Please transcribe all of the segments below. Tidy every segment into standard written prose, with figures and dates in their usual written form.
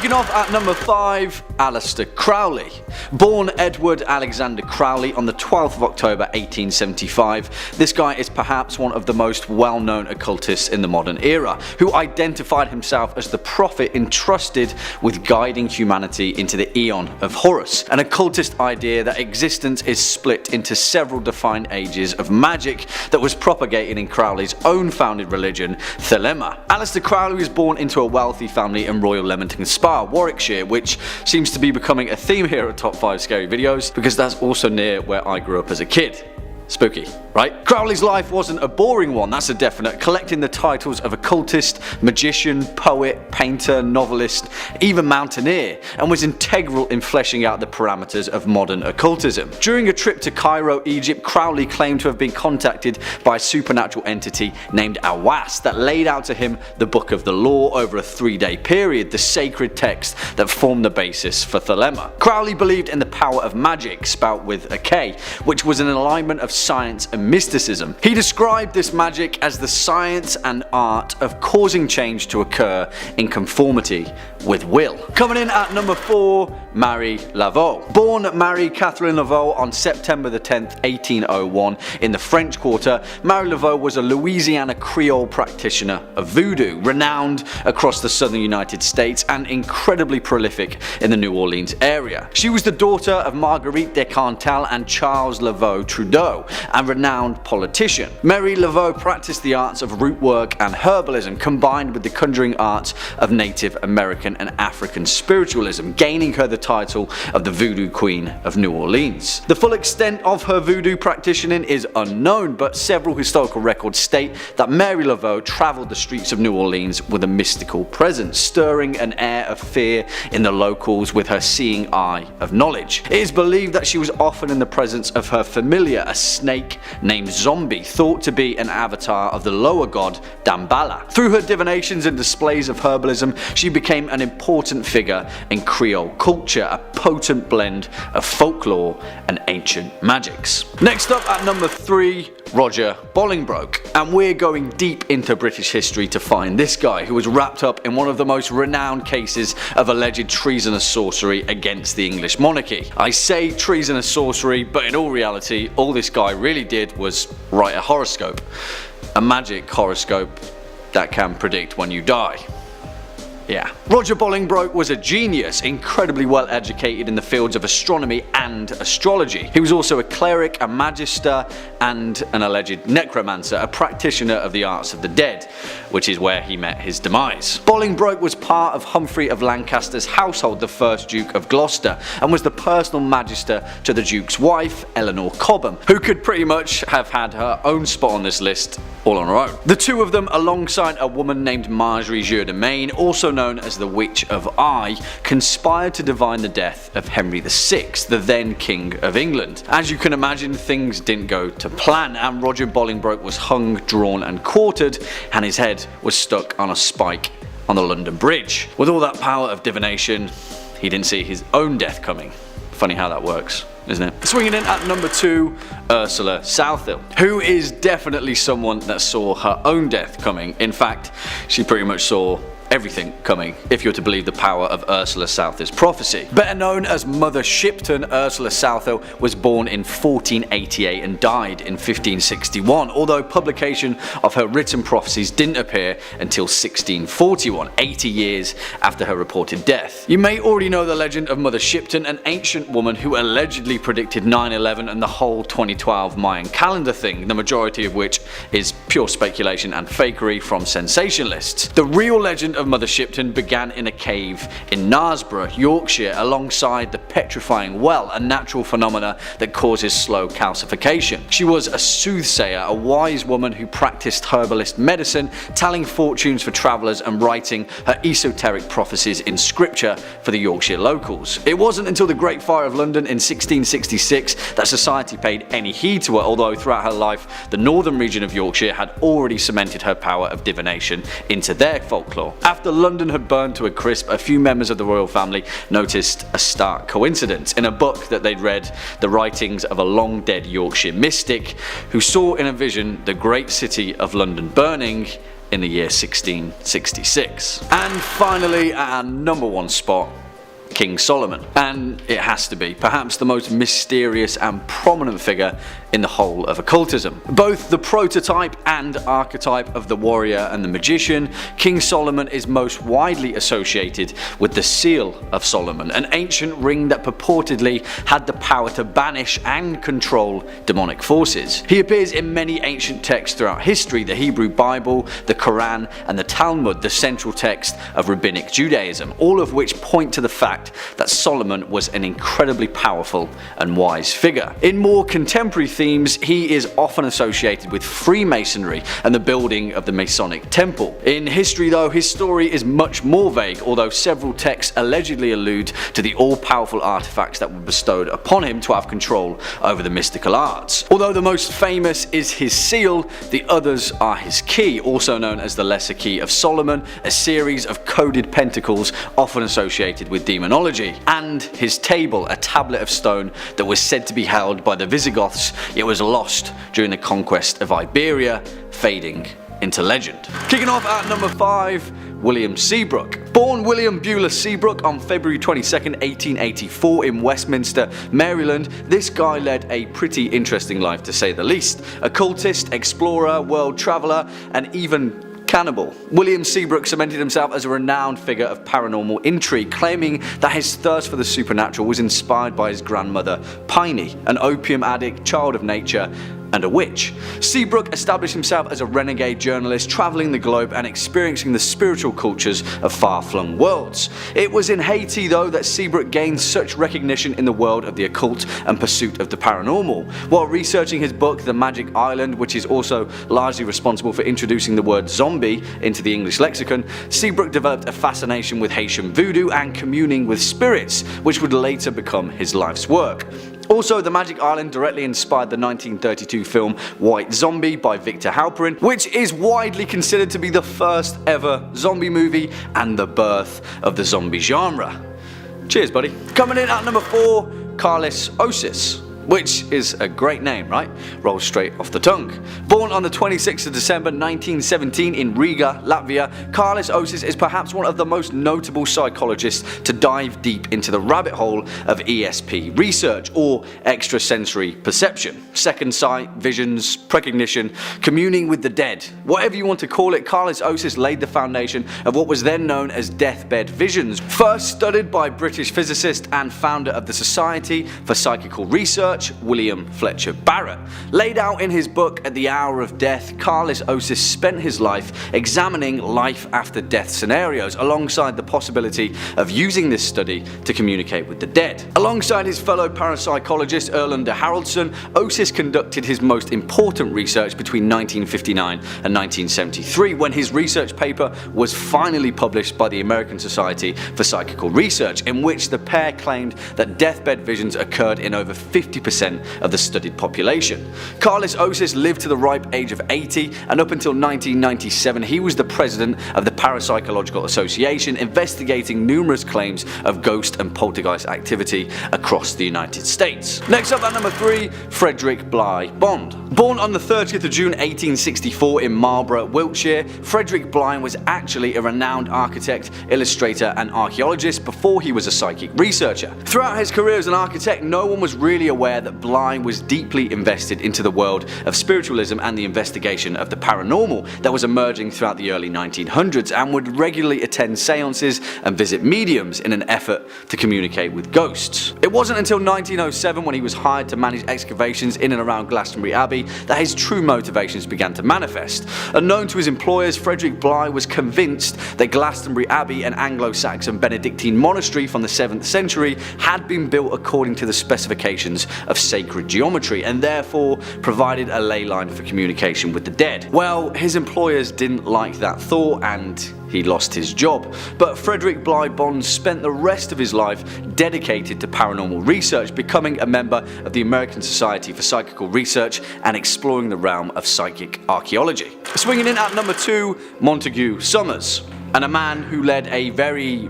Kicking off at number 5, Alistar Crowley. Born Edward Alexander Crowley on the 12th of October 1875, this guy is perhaps one of the most well-known occultists in the modern era, who identified himself as the prophet entrusted with guiding humanity into the Aeon of Horus, an occultist idea that existence is split into several defined ages of magic that was propagated in Crowley's own founded religion, Thelema. Alistar Crowley was born into a wealthy family in Royal Leamington Spa, Warwickshire, which seems to be becoming a theme here at Top 5 Scary Videos because that's also near where I grew up as a kid. Spooky, right? Crowley's life wasn't a boring one, that's a definite, collecting the titles of occultist, magician, poet, painter, novelist, even mountaineer, and was integral in fleshing out the parameters of modern occultism. During a trip to Cairo, Egypt, Crowley claimed to have been contacted by a supernatural entity named Awas that laid out to him the Book of the Law over a 3-day period, the sacred text that formed the basis for Thelema. Crowley believed in the power of magic, spelt with a K, which was an alignment of science and mysticism. He described this magic as the science and art of causing change to occur in conformity with will. Coming in at number 4, Marie Lavo. Born Marie Catherine Lavo on September the 10th, 1801 in the French Quarter, Marie Lavo was a Louisiana Creole practitioner of voodoo, renowned across the southern United States and incredibly prolific in the New Orleans area. She was the daughter of Marguerite de Cantal and Charles Lavo Trudeau, a renowned politician. Marie Lavo practiced the arts of root work and herbalism combined with the conjuring arts of Native American and African spiritualism, gaining her the title of the Voodoo Queen of New Orleans. The full extent of her voodoo practicing is unknown, but several historical records state that Marie Lavo travelled the streets of New Orleans with a mystical presence, stirring an air of fear in the locals with her seeing eye of knowledge. It is believed that she was often in the presence of her familiar, a snake named Zombie, thought to be an avatar of the lower god Damballa. Through her divinations and displays of herbalism, she became an important figure in Creole culture, a potent blend of folklore and ancient magics. Next up at number 3, Roger Bolingbroke, and we're going deep into British history to find this guy who was wrapped up in one of the most renowned cases of alleged treasonous sorcery against the English monarchy. I say treasonous sorcery, but in all reality all this guy really did was write a horoscope. A magic horoscope that can predict when you die. Yeah. Roger Bolingbroke was a genius, incredibly well educated in the fields of astronomy and astrology. He was also a cleric, a magister, and an alleged necromancer, a practitioner of the arts of the dead, which is where he met his demise. Bolingbroke was part of Humphrey of Lancaster's household, the first Duke of Gloucester, and was the personal magister to the Duke's wife, Eleanor Cobham, who could pretty much have had her own spot on this list all on her own. The two of them, alongside a woman named Marjorie Jourdemain, also known as the Witch of Eye, conspired to divine the death of Henry VI, the then King of England. As you can imagine, things didn't go to plan, and Roger Bolingbroke was hung, drawn and quartered, and his head was stuck on a spike on the London Bridge. With all that power of divination, he didn't see his own death coming. Funny how that works, isn't it? Swinging in at number 2, Ursula Southill, who is definitely someone that saw her own death coming. In fact, she pretty much saw everything coming, if you're to believe the power of Ursula Southill's prophecy. Better known as Mother Shipton, Ursula Southill was born in 1488 and died in 1561, although publication of her written prophecies didn't appear until 1641, 80 years after her reported death. You may already know the legend of Mother Shipton, an ancient woman who allegedly predicted 9/11 and the whole 2012 Mayan calendar thing, the majority of which is pure speculation and fakery from sensationalists. The real legend of Mother Shipton began in a cave in Knaresborough, Yorkshire, alongside the petrifying well, a natural phenomena that causes slow calcification. She was a soothsayer, a wise woman who practiced herbalist medicine, telling fortunes for travellers and writing her esoteric prophecies in scripture for the Yorkshire locals. It wasn't until the Great Fire of London in 1666 that society paid any heed to her, although throughout her life the northern region of Yorkshire had already cemented her power of divination into their folklore. After London had burned to a crisp, a few members of the royal family noticed a stark coincidence. In a book that they'd read, the writings of a long-dead Yorkshire mystic who saw in a vision the great city of London burning in the year 1666. And finally, at our number 1 spot, King Solomon. And it has to be perhaps the most mysterious and prominent figure in the whole of occultism. Both the prototype and archetype of the warrior and the magician, King Solomon is most widely associated with the Seal of Solomon, an ancient ring that purportedly had the power to banish and control demonic forces. He appears in many ancient texts throughout history: the Hebrew Bible, the Quran, and the Talmud, the central text of Rabbinic Judaism, all of which point to the fact that Solomon was an incredibly powerful and wise figure. In more contemporary themes, he is often associated with Freemasonry and the building of the Masonic Temple. In history though, his story is much more vague, although several texts allegedly allude to the all-powerful artifacts that were bestowed upon him to have control over the mystical arts. Although the most famous is his seal, the others are his key, also known as the Lesser Key of Solomon, a series of coded pentacles often associated with demonology, and his table, a tablet of stone that was said to be held by the Visigoths. It was lost during the conquest of Iberia, fading into legend. Kicking off at number 5, William C. Brook. Born William Beulah C. Brook on February 22nd, 1884 in Westminster, Maryland, this guy led a pretty interesting life to say the least. Occultist, explorer, world traveller, and even cannibal. William C. Brook cemented himself as a renowned figure of paranormal intrigue, claiming that his thirst for the supernatural was inspired by his grandmother, Piney, an opium addict, child of nature, and a witch. C. Brook established himself as a renegade journalist, traveling the globe and experiencing the spiritual cultures of far-flung worlds. It was in Haiti though that C. Brook gained such recognition in the world of the occult and pursuit of the paranormal. While researching his book The Magic Island, which is also largely responsible for introducing the word zombie into the English lexicon, C. Brook developed a fascination with Haitian voodoo and communing with spirits, which would later become his life's work. Also, The Magic Island directly inspired the 1932 film White Zombie by Victor Halperin, which is widely considered to be the first ever zombie movie and the birth of the zombie genre. Cheers, buddy. Coming in at number 4, Carlis Osis. Which is a great name, right? Rolls straight off the tongue. Born on the 26th of December 1917 in Riga, Latvia, Carlis Osis is perhaps one of the most notable psychologists to dive deep into the rabbit hole of ESP research, or extrasensory perception. Second sight, visions, precognition, communing with the dead. Whatever you want to call it, Carlis Osis laid the foundation of what was then known as deathbed visions. First studied by British physicist and founder of the Society for Psychical Research, William Fletcher Barrett. Laid out in his book At the Hour of Death, Carlis Osis spent his life examining life after death scenarios, alongside the possibility of using this study to communicate with the dead. Alongside his fellow parapsychologist Erlander Haraldsson, Osis conducted his most important research between 1959 and 1973, when his research paper was finally published by the American Society for Psychical Research, in which the pair claimed that deathbed visions occurred in over 50% of the studied population. Carlis Osis lived to the ripe age of 80, and up until 1997 he was the president of the Parapsychological Association, investigating numerous claims of ghost and poltergeist activity across the United States. Next up at number 3, Frederick BL Blake. Born on the 30th of June 1864 in Marlborough, Wiltshire, Frederick BL was actually a renowned architect, illustrator and archaeologist before he was a psychic researcher. Throughout his career as an architect, no one was really aware that BL was deeply invested into the world of spiritualism and the investigation of the paranormal that was emerging throughout the early 1900s, and would regularly attend seances and visit mediums in an effort to communicate with ghosts. It wasn't until 1907, when he was hired to manage excavations in and around Glastonbury Abbey, that his true motivations began to manifest. Unknown to his employers, Frederick BL was convinced that Glastonbury Abbey, an Anglo-Saxon Benedictine monastery from the 7th century, had been built according to the specifications of sacred geometry, and therefore provided a ley line for communication with the dead. Well, his employers didn't like that thought, and he lost his job. But Frederick BL Blake spent the rest of his life dedicated to paranormal research, becoming a member of the American Society for Psychical Research and exploring the realm of psychic archaeology. Swinging in at number 2, Monty Summers. And a man who led a very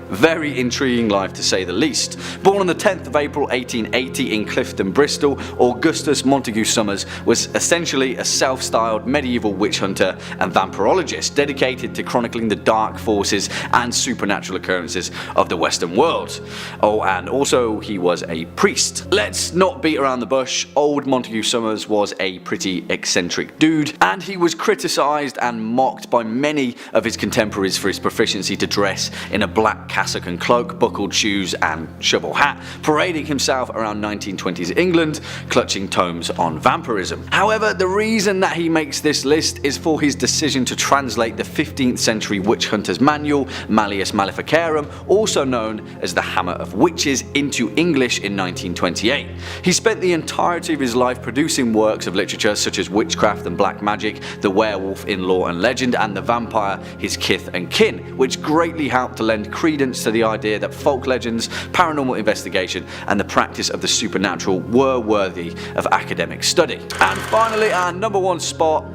very intriguing life to say the least. Born on the 10th of April 1880 in Clifton, Bristol, Augustus Montagu Summers was essentially a self-styled medieval witch hunter and vampirologist dedicated to chronicling the dark forces and supernatural occurrences of the Western world. Oh, and also he was a priest. Let's not beat around the bush, old Montagu Summers was a pretty eccentric dude, and he was criticised and mocked by many of his contemporaries for his proficiency to dress in a black cassock and cloak, buckled shoes and shovel hat, parading himself around 1920s England, clutching tomes on vampirism. However, the reason that he makes this list is for his decision to translate the 15th century witch hunter's manual, Malleus Maleficarum, also known as the Hammer of Witches, into English in 1928. He spent the entirety of his life producing works of literature such as Witchcraft and Black Magic, The Werewolf in Lore and Legend, and The Vampire, His Kith and Kin, which greatly helped to lend credence to the idea that folk legends, paranormal investigation, and the practice of the supernatural were worthy of academic study. And finally, our number one spot,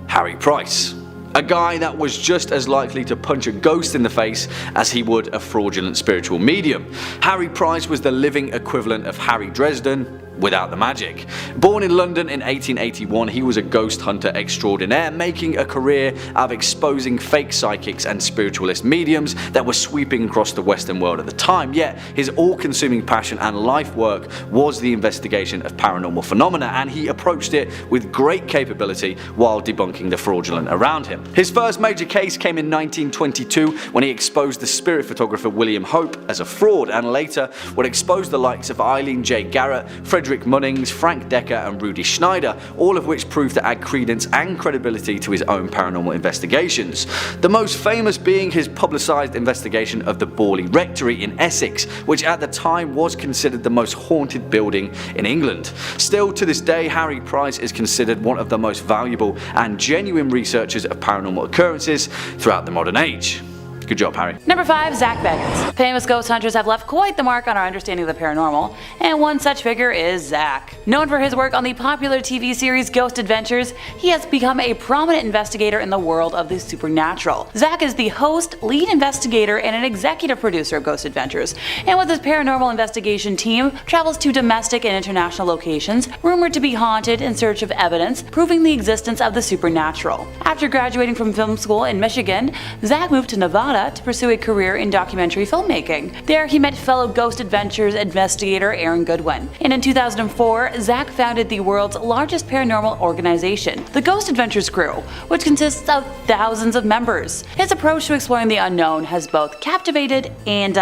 Harry Price. A guy that was just as likely to punch a ghost in the face as he would a fraudulent spiritual medium. Harry Price was the living equivalent of Harry Dresden without the magic. Born in London in 1881, he was a ghost hunter extraordinaire, making a career out of exposing fake psychics and spiritualist mediums that were sweeping across the Western world at the time. Yet his all-consuming passion and life work was the investigation of paranormal phenomena, and he approached it with great capability while debunking the fraudulent around him. His first major case came in 1922 when he exposed the spirit photographer William Hope as a fraud, and later would expose the likes of Eileen J. Garrett, Frederick Munnings, Frank Decker and Rudy Schneider, all of which proved to add credence and credibility to his own paranormal investigations. The most famous being his publicised investigation of the Borley Rectory in Essex, which at the time was considered the most haunted building in England. Still to this day, Harry Price is considered one of the most valuable and genuine researchers of paranormal occurrences throughout the modern age. Good job, Harry. Number 5. Zach Bagans. Famous ghost hunters have left quite the mark on our understanding of the paranormal, and one such figure is Zach. Known for his work on the popular TV series Ghost Adventures, he has become a prominent investigator in the world of the supernatural. Zach is the host, lead investigator, and an executive producer of Ghost Adventures, and with his paranormal investigation team, travels to domestic and international locations rumored to be haunted in search of evidence proving the existence of the supernatural. After graduating from film school in Michigan, Zach moved to Nevada to pursue a career in documentary filmmaking. There he met fellow Ghost Adventures investigator Aaron Goodwin, and in 2004 Zach founded the world's largest paranormal organization, the Ghost Adventures Crew, which consists of thousands of members. His approach to exploring the unknown has both captivated and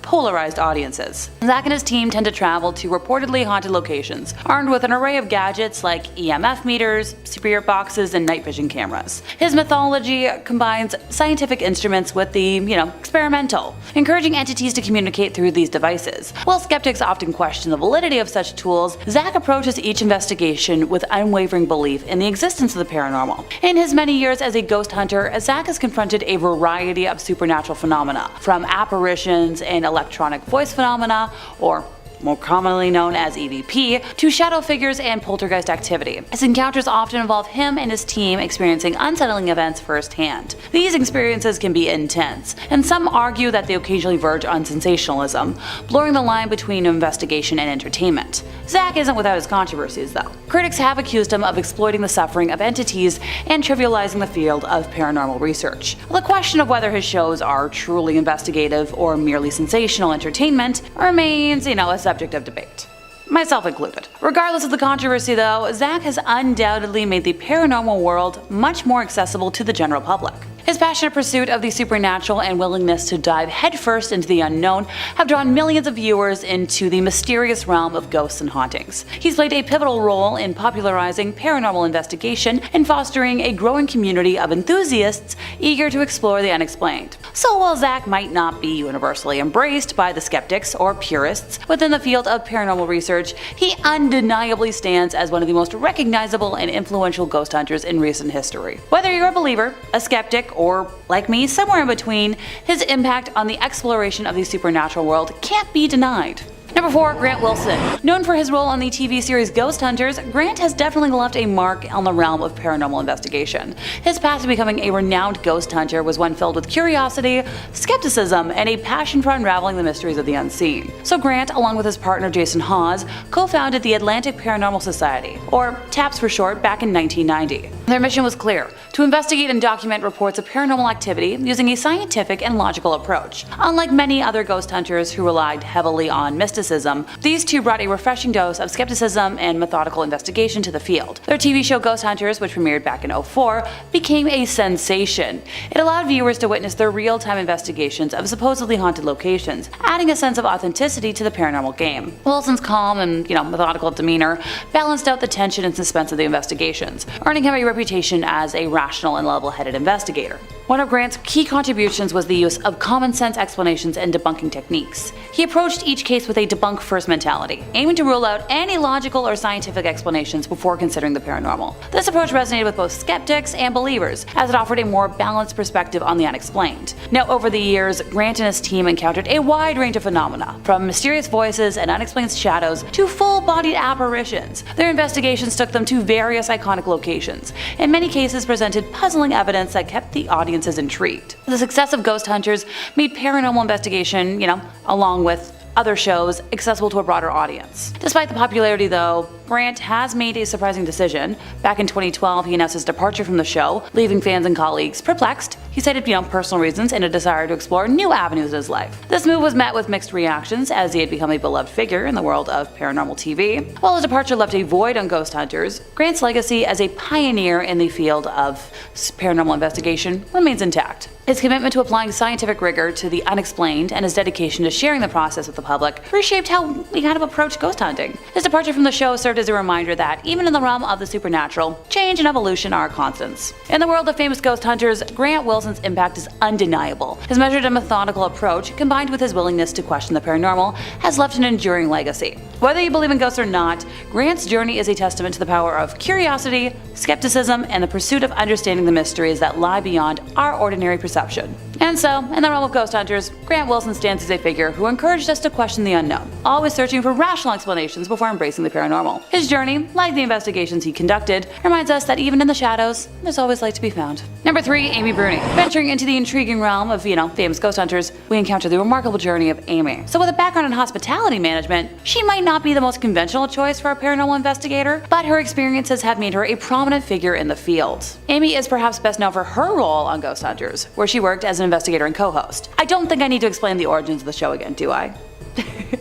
polarized audiences. Zach and his team tend to travel to reportedly haunted locations, armed with an array of gadgets like EMF meters, spirit boxes, and night vision cameras. His mythology combines scientific instruments with the experimental, encouraging entities to communicate through these devices. While skeptics often question the validity of such tools, Zach approaches each investigation with unwavering belief in the existence of the paranormal. In his many years as a ghost hunter, Zach has confronted a variety of supernatural phenomena, from apparitions and electronic voice phenomena, or more commonly known as EVP, to shadow figures and poltergeist activity. His encounters often involve him and his team experiencing unsettling events firsthand. These experiences can be intense, and some argue that they occasionally verge on sensationalism, blurring the line between investigation and entertainment. Zach isn't without his controversies, though. Critics have accused him of exploiting the suffering of entities and trivializing the field of paranormal research. The question of whether his shows are truly investigative or merely sensational entertainment remains, a subject of debate, myself included. Regardless of the controversy though, Zach has undoubtedly made the paranormal world much more accessible to the general public. His passionate pursuit of the supernatural and willingness to dive headfirst into the unknown have drawn millions of viewers into the mysterious realm of ghosts and hauntings. He's played a pivotal role in popularizing paranormal investigation and fostering a growing community of enthusiasts eager to explore the unexplained. So while Zach might not be universally embraced by the skeptics or purists within the field of paranormal research, he undeniably stands as one of the most recognizable and influential ghost hunters in recent history. Whether you're a believer, a skeptic, or, like me, somewhere in between, his impact on the exploration of the supernatural world can't be denied. Number 4. Grant Wilson. Known for his role on the TV series Ghost Hunters, Grant has definitely left a mark on the realm of paranormal investigation. His path to becoming a renowned ghost hunter was one filled with curiosity, skepticism, and a passion for unraveling the mysteries of the unseen. So Grant, along with his partner Jason Hawes, co-founded the Atlantic Paranormal Society, or TAPS for short, back in 1990. Their mission was clear: to investigate and document reports of paranormal activity using a scientific and logical approach. Unlike many other ghost hunters who relied heavily on mysticism, these two brought a refreshing dose of skepticism and methodical investigation to the field. Their TV show Ghost Hunters, which premiered back in 2004, became a sensation. It allowed viewers to witness their real-time investigations of supposedly haunted locations, adding a sense of authenticity to the paranormal game. Wilson's calm and, methodical demeanor balanced out the tension and suspense of the investigations, earning him a reputation as a rational and level-headed investigator. One of Grant's key contributions was the use of common-sense explanations and debunking techniques. He approached each case with a debunk-first mentality, aiming to rule out any logical or scientific explanations before considering the paranormal. This approach resonated with both skeptics and believers, as it offered a more balanced perspective on the unexplained. Now, over the years, Grant and his team encountered a wide range of phenomena, from mysterious voices and unexplained shadows to full-bodied apparitions. Their investigations took them to various iconic locations. In many cases, presented puzzling evidence that kept the audiences intrigued. The success of Ghost Hunters made paranormal investigation, along with other shows, accessible to a broader audience. Despite the popularity though, Grant has made a surprising decision. Back in 2012, he announced his departure from the show, leaving fans and colleagues perplexed. He cited, personal reasons and a desire to explore new avenues in his life. This move was met with mixed reactions, as he had become a beloved figure in the world of paranormal TV. While his departure left a void on Ghost Hunters, Grant's legacy as a pioneer in the field of paranormal investigation remains intact. His commitment to applying scientific rigor to the unexplained and his dedication to sharing the process with the public reshaped how we kind of approach ghost hunting. His departure from the show served as a reminder that, even in the realm of the supernatural, change and evolution are constants. In the world of famous ghost hunters, Grant Wilson's impact is undeniable. His measured and methodical approach, combined with his willingness to question the paranormal, has left an enduring legacy. Whether you believe in ghosts or not, Grant's journey is a testament to the power of curiosity, skepticism, and the pursuit of understanding the mysteries that lie beyond our ordinary perception. And so, in the realm of ghost hunters, Grant Wilson stands as a figure who encouraged us to question the unknown, always searching for rational explanations before embracing the paranormal. His journey, like the investigations he conducted, reminds us that even in the shadows, there's always light to be found. Number 3. Amy Bruni. Venturing into the intriguing realm of, famous ghost hunters, we encounter the remarkable journey of Amy. So with a background in hospitality management, she might not be the most conventional choice for a paranormal investigator, but her experiences have made her a prominent figure in the field. Amy is perhaps best known for her role on Ghost Hunters, where she worked as an investigator and co-host. I don't think I need to explain the origins of the show again, do I?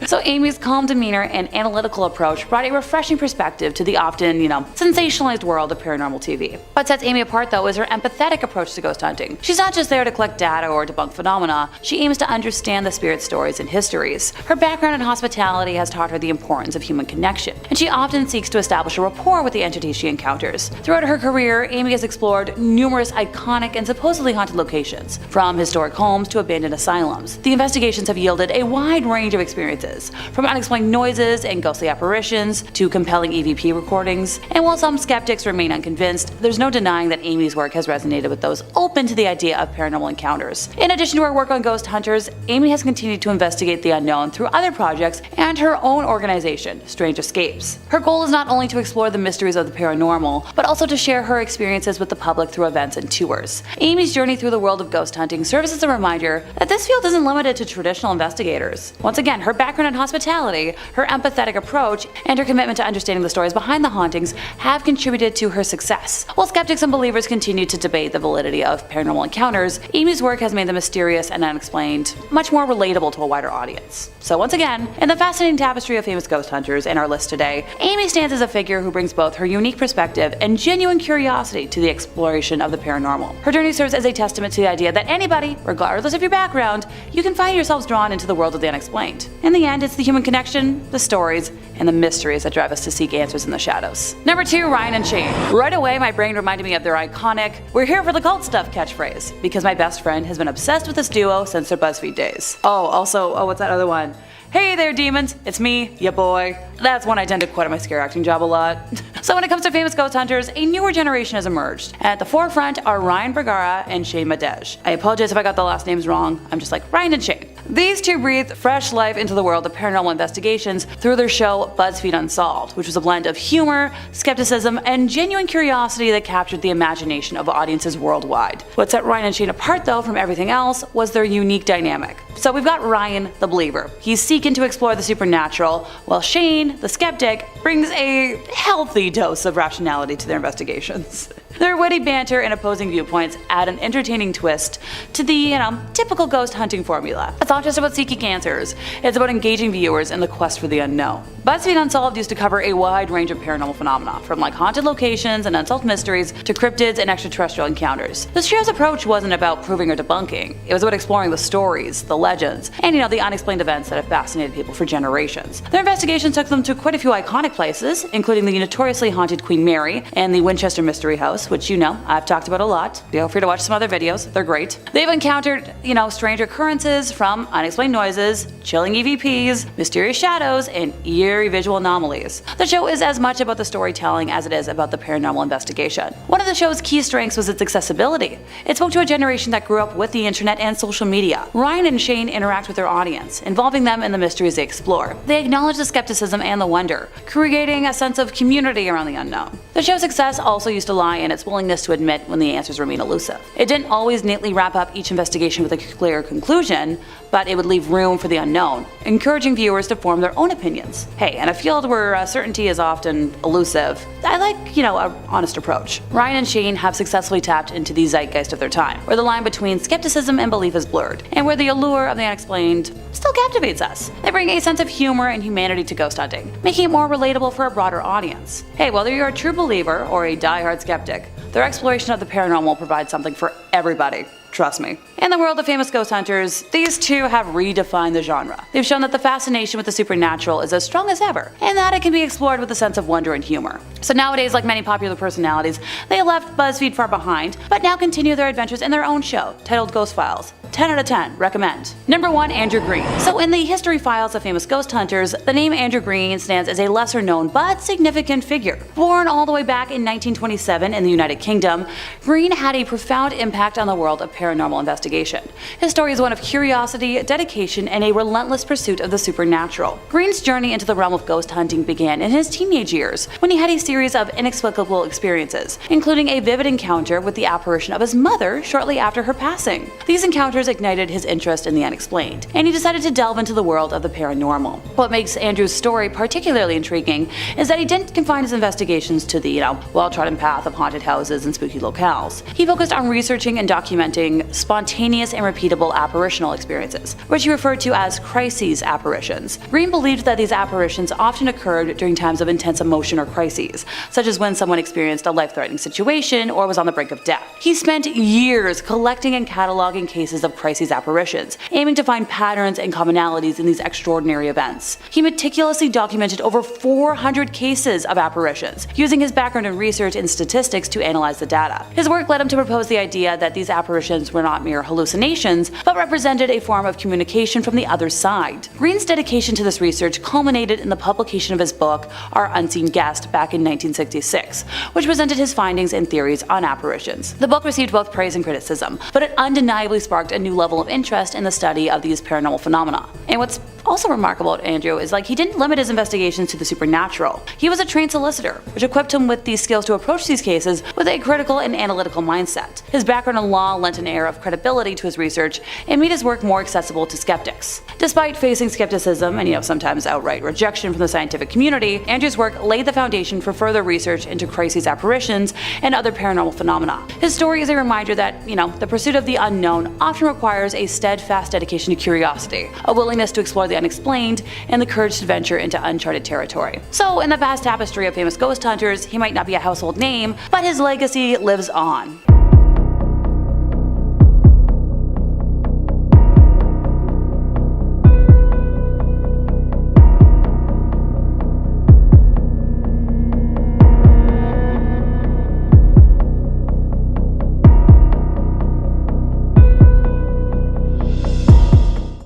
So Amy's calm demeanor and analytical approach brought a refreshing perspective to the often, sensationalized world of paranormal TV. What sets Amy apart though is her empathetic approach to ghost hunting. She's not just there to collect data or debunk phenomena, she aims to understand the spirit stories and histories. Her background in hospitality has taught her the importance of human connection, and she often seeks to establish a rapport with the entities she encounters. Throughout her career, Amy has explored numerous iconic and supposedly haunted locations, from historic homes to abandoned asylums. The investigations have yielded a wide range of experiences, from unexplained noises and ghostly apparitions to compelling EVP recordings. And while some skeptics remain unconvinced, there's no denying that Amy's work has resonated with those open to the idea of paranormal encounters. In addition to her work on Ghost Hunters, Amy has continued to investigate the unknown through other projects and her own organization, Strange Escapes. Her goal is not only to explore the mysteries of the paranormal, but also to share her experiences with the public through events and tours. Amy's journey through the world of ghost hunting serves as a reminder that this field isn't limited to traditional investigators. Once again, her background in hospitality, her empathetic approach, and her commitment to understanding the stories behind the hauntings have contributed to her success. While skeptics and believers continue to debate the validity of paranormal encounters, Amy's work has made the mysterious and unexplained much more relatable to a wider audience. So once again, in the fascinating tapestry of famous ghost hunters in our list today, Amy stands as a figure who brings both her unique perspective and genuine curiosity to the exploration of the paranormal. Her journey serves as a testament to the idea that anybody, regardless of your background, you can find yourselves drawn into the world of the unexplained. In the end, it's the human connection, the stories, and the mysteries that drive us to seek answers in the shadows. Number 2, Ryan and Shane. Right away, my brain reminded me of their iconic "We're here for the cult stuff" catchphrase, because my best friend has been obsessed with this duo since their BuzzFeed days. Oh, what's that other one? "Hey there, demons, it's me, ya boy." That's one I tend to quote at my scare acting job a lot. So when it comes to famous ghost hunters, a newer generation has emerged. At the forefront are Ryan Bergara and Shane Madej. I apologize if I got the last names wrong, I'm just like Ryan and Shane. These two breathed fresh life into the world of paranormal investigations through their show BuzzFeed Unsolved, which was a blend of humor, skepticism, and genuine curiosity that captured the imagination of audiences worldwide. What set Ryan and Shane apart though from everything else was their unique dynamic. So we've got Ryan, the believer. He's seeking to explore the supernatural, while Shane, the skeptic, brings a healthy dose of rationality to their investigations. Their witty banter and opposing viewpoints add an entertaining twist to the, typical ghost hunting formula. It's not just about seeking answers, it's about engaging viewers in the quest for the unknown. BuzzFeed Unsolved used to cover a wide range of paranormal phenomena, from haunted locations and unsolved mysteries to cryptids and extraterrestrial encounters. The show's approach wasn't about proving or debunking, it was about exploring the stories, the legends, and the unexplained events that have fascinated people for generations. Their investigations took them to quite a few iconic places, including the notoriously haunted Queen Mary and the Winchester Mystery House, which I've talked about a lot. Feel free to watch some other videos, they're great. They've encountered, strange occurrences from unexplained noises, chilling EVPs, mysterious shadows, and eerie visual anomalies. The show is as much about the storytelling as it is about the paranormal investigation. One of the show's key strengths was its accessibility. It spoke to a generation that grew up with the internet and social media. Ryan and Shane interact with their audience, involving them in the mysteries they explore. They acknowledge the skepticism and the wonder, creating a sense of community around the unknown. The show's success also used to lie in its willingness to admit when the answers remain elusive. It didn't always neatly wrap up each investigation with a clear conclusion, but it would leave room for the unknown, encouraging viewers to form their own opinions. Hey, in a field where certainty is often elusive, I like, an honest approach. Ryan and Shane have successfully tapped into the zeitgeist of their time, where the line between skepticism and belief is blurred, and where the allure of the unexplained still captivates us. They bring a sense of humor and humanity to ghost hunting, making it more relatable for a broader audience. Hey, whether you're a true believer or a die-hard skeptic, their exploration of the paranormal provides something for everybody. Trust me. In the world of famous ghost hunters, these two have redefined the genre. They've shown that the fascination with the supernatural is as strong as ever, and that it can be explored with a sense of wonder and humor. So nowadays, like many popular personalities, they left BuzzFeed far behind, but now continue their adventures in their own show, titled Ghost Files. 10 out of 10, recommend. Number 1, Andrew Green. So in the history files of famous ghost hunters, the name Andrew Green stands as a lesser known but significant figure. Born all the way back in 1927 in the United Kingdom, Green had a profound impact on the world of paranormal investigation. His story is one of curiosity, dedication, and a relentless pursuit of the supernatural. Green's journey into the realm of ghost hunting began in his teenage years, when he had a series of inexplicable experiences, including a vivid encounter with the apparition of his mother shortly after her passing. These encounters ignited his interest in the unexplained, and he decided to delve into the world of the paranormal. What makes Andrew's story particularly intriguing is that he didn't confine his investigations to the, well-trodden path of haunted houses and spooky locales. He focused on researching and documenting spontaneous and repeatable apparitional experiences, which he referred to as crises apparitions. Green believed that these apparitions often occurred during times of intense emotion or crises, such as when someone experienced a life-threatening situation or was on the brink of death. He spent years collecting and cataloging cases of crises apparitions, aiming to find patterns and commonalities in these extraordinary events. He meticulously documented over 400 cases of apparitions, using his background in research and statistics to analyze the data. His work led him to propose the idea that these apparitions were not mere hallucinations, but represented a form of communication from the other side. Green's dedication to this research culminated in the publication of his book, Our Unseen Guest, back in 1966, which presented his findings and theories on apparitions. The book received both praise and criticism, but it undeniably sparked a new level of interest in the study of these paranormal phenomena. And what's also remarkable about Andrew is he didn't limit his investigations to the supernatural. He was a trained solicitor, which equipped him with the skills to approach these cases with a critical and analytical mindset. His background in law lent an air of credibility to his research and made his work more accessible to skeptics. Despite facing skepticism and sometimes outright rejection from the scientific community, Andrew's work laid the foundation for further research into crises apparitions and other paranormal phenomena. His story is a reminder that, the pursuit of the unknown often requires a steadfast dedication to curiosity, a willingness to explore the unexplained, and the courage to venture into uncharted territory. So in the vast tapestry of famous ghost hunters, he might not be a household name, but his legacy lives on.